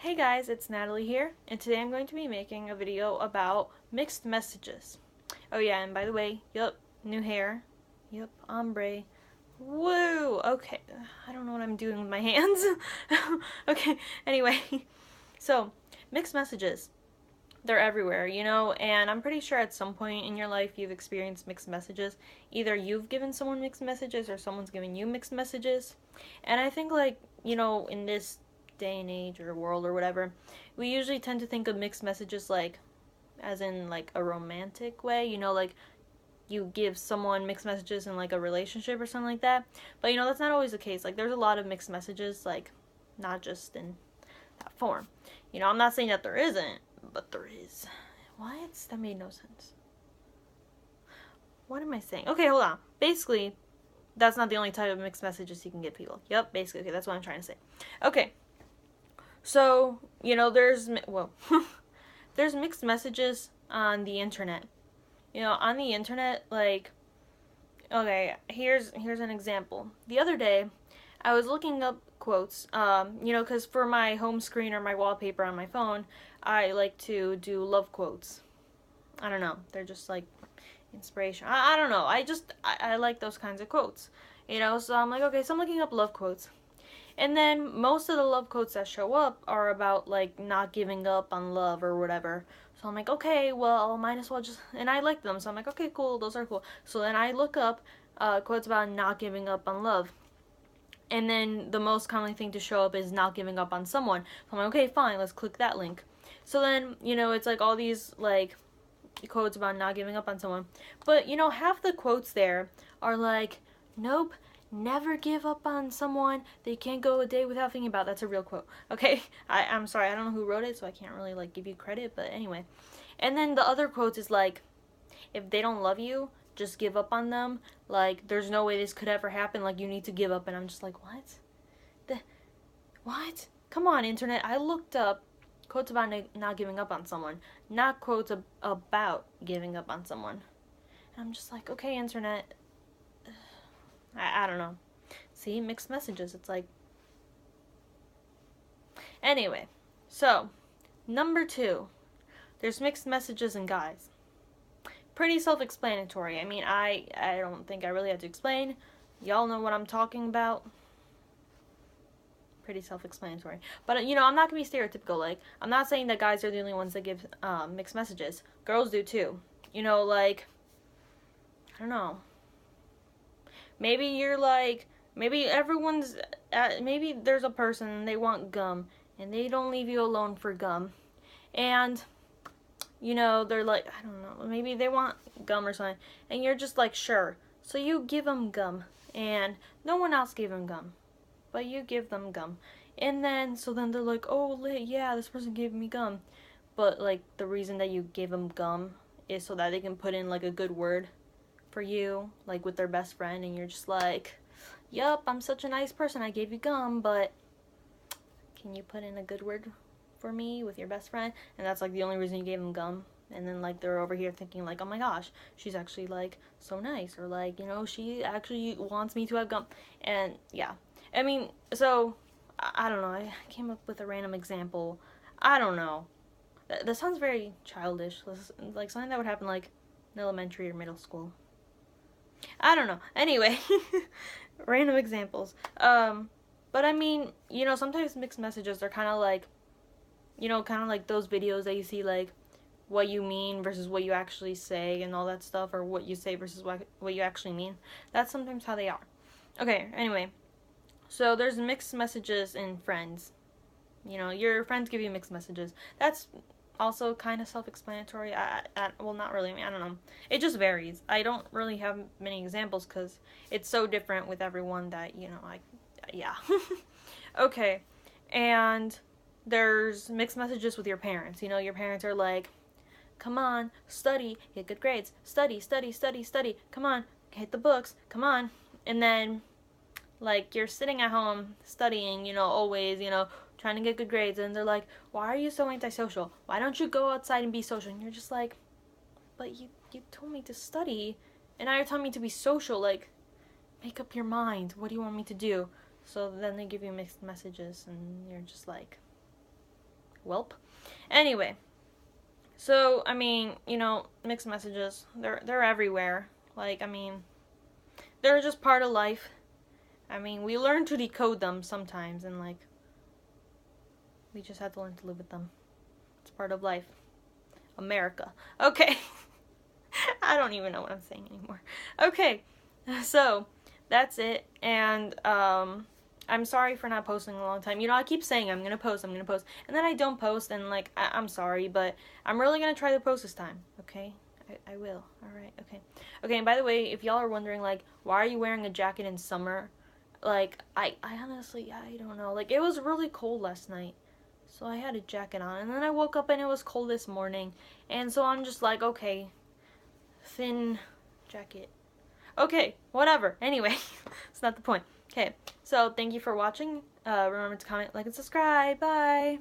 Hey guys, it's Natalie here, and today I'm going to be making a video about mixed messages. Oh yeah, and by the way, new hair. Ombre. Woo! Okay, I don't know what I'm doing with my hands. Okay, anyway, so mixed messages. They're everywhere, and I'm pretty sure at some point in your life you've experienced mixed messages. Either you've given someone mixed messages or someone's giving you mixed messages. And I think, in this day and age or world or whatever, we usually tend to think of mixed messages as in a romantic way, like you give someone mixed messages in a relationship or something like that. But that's not always the case. There's a lot of mixed messages, not just in that form. I'm not saying that there isn't, but there is. What? That made no sense. What am I saying? Okay, hold on. Basically, that's not the only type of mixed messages you can give people. Yep, basically. Okay, that's what I'm trying to say. Okay. So, there's there's mixed messages on the internet. On the internet, okay, here's an example. The other day, I was looking up quotes, because for my home screen or my wallpaper on my phone, I like to do love quotes. I don't know, they're just inspiration. I don't know, I like those kinds of quotes, so I'm like, okay, so I'm looking up love quotes. And then most of the love quotes that show up are about not giving up on love or whatever. So I'm like, okay, well, might as well just, and I like them. So I'm like, okay, cool, those are cool. So then I look up quotes about not giving up on love. And then the most common thing to show up is not giving up on someone. So I'm like, okay, fine, let's click that link. So then, it's all these quotes about not giving up on someone. But, half the quotes there are nope, never give up on someone they can't go a day without thinking about. That's a real quote. Okay, I'm sorry, I don't know who wrote it, so I can't really give you credit, but anyway. And then the other quote is if they don't love you, just give up on them. There's no way this could ever happen. You need to give up. And I'm just like, what? What? Come on, internet. I looked up quotes about not giving up on someone, not quotes about giving up on someone. And I'm just like, okay, internet. I don't know. See, mixed messages. It's Anyway, so, number 2. There's mixed messages in guys. Pretty self-explanatory. I mean, I don't think I really have to explain. Y'all know what I'm talking about. Pretty self-explanatory. But, I'm not going to be stereotypical. I'm not saying that guys are the only ones that give mixed messages. Girls do too. I don't know. Maybe you're maybe everyone's, maybe there's a person, they want gum, and they don't leave you alone for gum. And they're I don't know, maybe they want gum or something, and you're just sure. So you give them gum, and no one else gave them gum, but you give them gum. And then, so then they're oh, yeah, this person gave me gum. But, the reason that you gave them gum is so that they can put in, a good word for you, with their best friend, and you're just yup, I'm such a nice person, I gave you gum, but can you put in a good word for me with your best friend? And that's the only reason you gave them gum. And then they're over here thinking oh my gosh, she's actually so nice, or she actually wants me to have gum. And yeah, I mean, so I don't know, I came up with a random example. I don't know, that sounds very childish, something that would happen in elementary or middle school. I don't know. Anyway, random examples. But I mean, sometimes mixed messages are kind of those videos that you see what you mean versus what you actually say and all that stuff, or what you say versus what you actually mean. That's sometimes how they are. Okay, anyway. So there's mixed messages in friends. Your friends give you mixed messages. That's also kind of self-explanatory. Well, not really. I don't know. It just varies. I don't really have many examples because it's so different with everyone that, yeah. Okay. And there's mixed messages with your parents. Your parents are come on, study, get good grades. Study, study, study, study. Come on, hit the books. Come on. And then, you're sitting at home studying, always, trying to get good grades, and they're why are you so antisocial? Why don't you go outside and be social? And you're just but you told me to study, and now you're telling me to be social. Make up your mind. What do you want me to do? So then they give you mixed messages, and you're just Welp. Anyway, so, I mean, you know, mixed messages, they're everywhere. Like, I mean, they're just part of life. I mean, we learn to decode them sometimes, and, like, we just have to learn to live with them. It's part of life. America. Okay. I don't even know what I'm saying anymore. Okay, so that's it, and I'm sorry for not posting in a long time. You know, I keep saying I'm gonna post, and then I don't post, and like I'm sorry, but I'm really gonna try to post this time. Okay, I will. All right. Okay. Okay. And by the way, if y'all are wondering, like, why are you wearing a jacket in summer? Like, I honestly, I don't know. Like, it was really cold last night, so I had a jacket on, and then I woke up and it was cold this morning, and so I'm just like, okay, thin jacket. Okay, whatever. Anyway, it's not the point. Okay, so thank you for watching. Remember to comment, like, and subscribe. Bye!